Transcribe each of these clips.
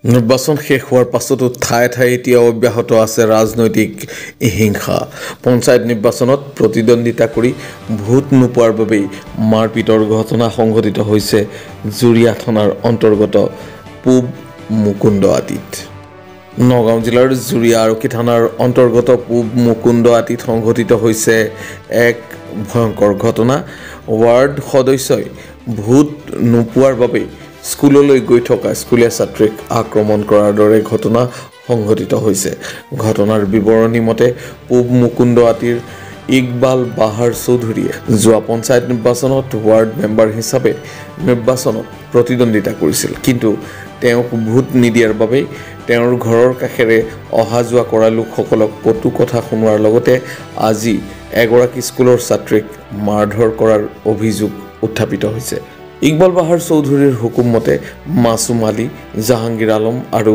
নিৰ্বাচন শেষ হোৱাৰ পাছতো ঠায়ে ঠায়ে এতিয়া অব্যাহত আছে ৰাজনৈতিক হিংসা। পঞ্চায়ত নিৰ্বাচনত প্ৰতিদ্বন্দ্বিতা কৰি ভোট নোপোৱাৰ বাবেই মাৰপিটৰ ঘটনা সংঘটিত হৈছে জুৰিয়া থানাৰ অন্তৰ্গত পূব মুকুন্দ আটিত। নগাঁও জিলাৰ জুৰিয়া আৰক্ষী থানাৰ অন্তৰ্গত পূব মুকুন্দ আটিত সংঘটিত হৈছে এক ভয়ংকৰ ঘটনা। ৱাৰ্ড সদস্যই ভোট নোপোৱাৰ বাবেই স্কুললৈ গৈ থকা স্কুলীয়া ছাত্ৰীক আক্ৰমণ কৰাৰ দৰে ঘটনা সংঘটিত হৈছে। ঘটনাৰ বিৱৰণী মতে পূব মুকুন্দ আটিৰ ইকবাল বাহাৰ চৌধুৰীয়ে যোৱা পঞ্চায়ত নিৰ্বাচনত ৱাৰ্ড মেম্বাৰ হিচাপে নিৰ্বাচনত প্ৰতিদ্বন্দ্বিতা কৰিছিল, কিন্তু তেওঁক ভোট নিদিয়াৰ বাবে তেওঁৰ ঘৰৰ কাষেৰে অহা যোৱা কৰা লোকসকলক কটু কথা শুনোৱাৰ লগতে আজি এগৰাকী স্কুলৰ ছাত্ৰীক মাৰধৰ কৰাৰ অভিযোগ উত্থাপিত হৈছে। ইকবাল বাহাৰ চৌধুৰীৰ হুকুম মতে মাছুম আলী, জাহাংগীৰ আলম আৰু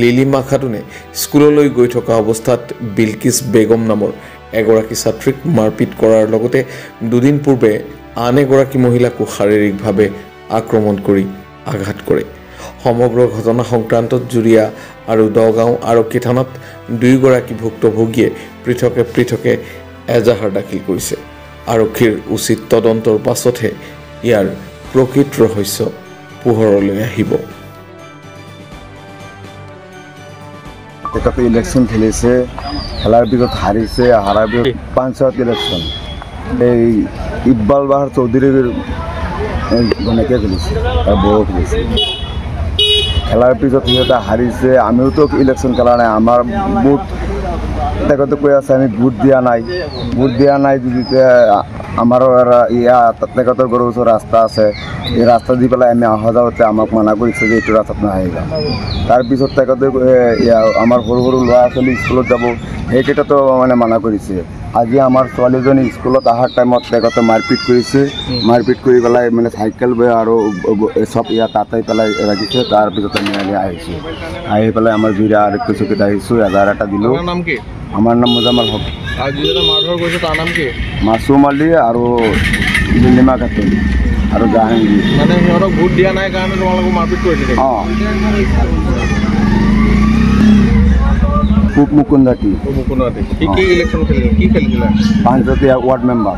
লিলিমা খাতুনে স্কুললৈ গৈ থকা অৱস্থাত বিলকিছ বেগম নামৰ এগৰাকী ছাত্ৰীক মাৰপিট কৰাৰ লগতে দুদিন পূৰ্বে আন এগৰাকী মহিলাকো শাৰীৰিকভাৱে আক্ৰমণ কৰি আঘাত কৰে। সমগ্ৰ ঘটনা সংক্ৰান্তত জুৰিয়া আৰু দগাঁও আৰক্ষী থানাত দুয়োগৰাকী ভুক্তভোগীয়ে পৃথকে পৃথকে এজাহাৰ দাখিল কৰিছে। আৰক্ষীৰ উচিত তদন্তৰ পাছতহে ইয়াৰ প্ৰকৃত ৰহস্য পোহৰলৈ আহিব। ইলেকশ্যন খেলিছে, খেলাৰ পিছত হাৰিছে, হাৰাৰ পিছত পঞ্চায়ত ইলেকশ্যন এই ইকবাল বাহাৰ চৌধুৰীৰ ঘনীয়েকে খেলিছে, তাৰ বৌ খেলিছে। খেলাৰ পিছত সিহঁতে হাৰিছে, আমিওতো ইলেকশ্যন খেলা নাই, আমাৰ বুথ তেখেতে কৈ আছে আমি ভোট দিয়া নাই যদি আমাৰো তেখেতৰ ঘৰৰ ওচৰত ৰাস্তা আছে, এই ৰাস্তা দি পেলাই আমি অহা যাওঁতে আমাক মানা কৰিছে যে এইটো ৰাস্তাত নাহিবা। তাৰপিছত তেখেতে আমাৰ সৰু সৰু ল'ৰা ছোৱালী স্কুলত যাব সেইকেইটাতো মানে মানা কৰিছে। আজি আমাৰ ছোৱালীজনী স্কুলত অহাৰ টাইমত তেখেতে মাৰপিট কৰিছে, মাৰপিট কৰি পেলাই মানে চাইকেল বৈ আৰু চব ইয়াত আঁতাই পেলাই ৰাখিছে। তাৰপিছত আমি আহিছোঁ, আহি পেলাই আমাৰ জুৰিয়া আৰক্ষী চকীত আহিছোঁ, এজাহাৰ এটা দিলোঁ। আমাৰ নাম মুজাম্মেল হক। মাছুম আলী আৰু লিলিমা খাতুন আৰু জাহাংগীৰ। মানে সিহঁতক ভোট দিয়া নাই কাৰণে তোমালোকক মাৰপিট কৰিছে? অঁ, পূব মুকুন্দ আটি। কি ইলেকশ্যন খেলিছিলে, কি খেলিছিলে? পঞ্চায়তীয়া ৱাৰ্ড মেম্বাৰ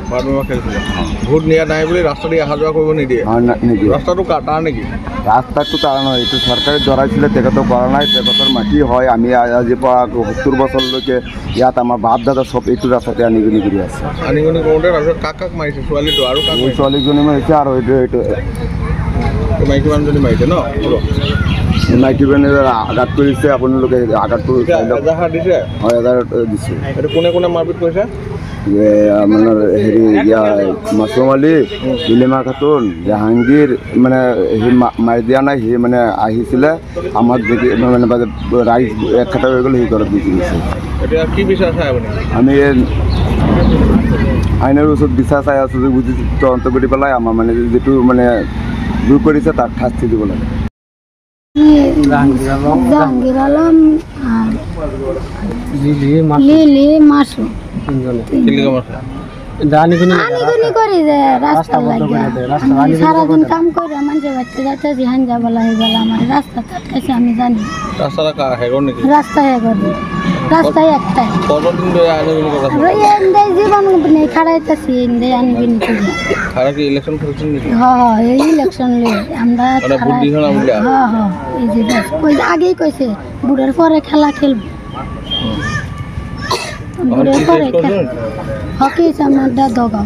খেলিছিলে। ভোট দিয়া নাই বুলি ৰাস্তা দি অহা যোৱা কৰিব নিদিয়ে? নিদিয়ে। ৰাস্তাটো তাৰ নেকি? ৰাস্তাটো তাৰ নহয়, এইটো চৰকাৰে জৰাইছিলে, তেখেতক কৰা নাই। তেখেতৰ মাটি হয়, আমি আজিৰ পৰা 70 বছৰলৈকে ইয়াত আমাৰ বাপ দাদা চব এইটো ৰাস্তাতে আনিগুনি কৰি আছে। আনিগুনি কৰোঁতে তাৰপিছত কাক মাৰিছে? ছোৱালীটো আৰু কাক? ছোৱালীজনী মাৰিছে আৰু এইটো মাইকী মানুহজনী মাৰিছে ন? মাইকী মানুহজনী আঘাত কৰিছে, আপোনালোকে আঘাতটো এজাহাৰ দিছে? হয়, এজাহাৰ দিছে। এইটো কোনে কোনে মাৰপিট কৰিছে? আপোনাৰ হেৰি মাছুম আলী, লিলিমা খাতুন, জাহাংগীৰ মানে সি মাৰি দিয়া নাই, সি মানে আহিছিলে আমাক দেখি মানে ৰাইজ একখাটা হৈ গ'ল, সি ঘৰত গুচি গৈছে। এতিয়া কি বিচাৰ চাই আপুনি? আমি আইনৰ ওচৰত বিচাৰ চাই আছোঁ যে বুজি তদন্ত কৰি পেলাই আমাৰ মানে যিটো মানে দূৰ কৰিছে তাক শাস্তি দিব লাগে। জাহাংগীৰ আলম লিলি মাছুম আনিগুনি কৰি যে রাস্তা লাগে সারাদিন কাম করে মানুষের বাচ্চা যাতে জিহান যাবলা হয়ে গেল আমার রাস্তা কাটছে আমি জানি। রাস্তাটা হেগর নাকি? রাস্তা হেগর, রাস্তায় একটাই। কতদিন ধরে আনিগুনি করতেছ? এই জীবন নেই খাড়াইতেছি এই আনিগুনি করে। খাড়া কি ইলেকশন করছেন নাকি? হ্যাঁ, এই ইলেকশন লই আমরা ভোট দিছ না বলে? হ্যাঁ, এই যে কই আগেই কইছে বুড়ের পরে খেলা খেলবো। বুড়ের পরে হকি আমাদের দগাও।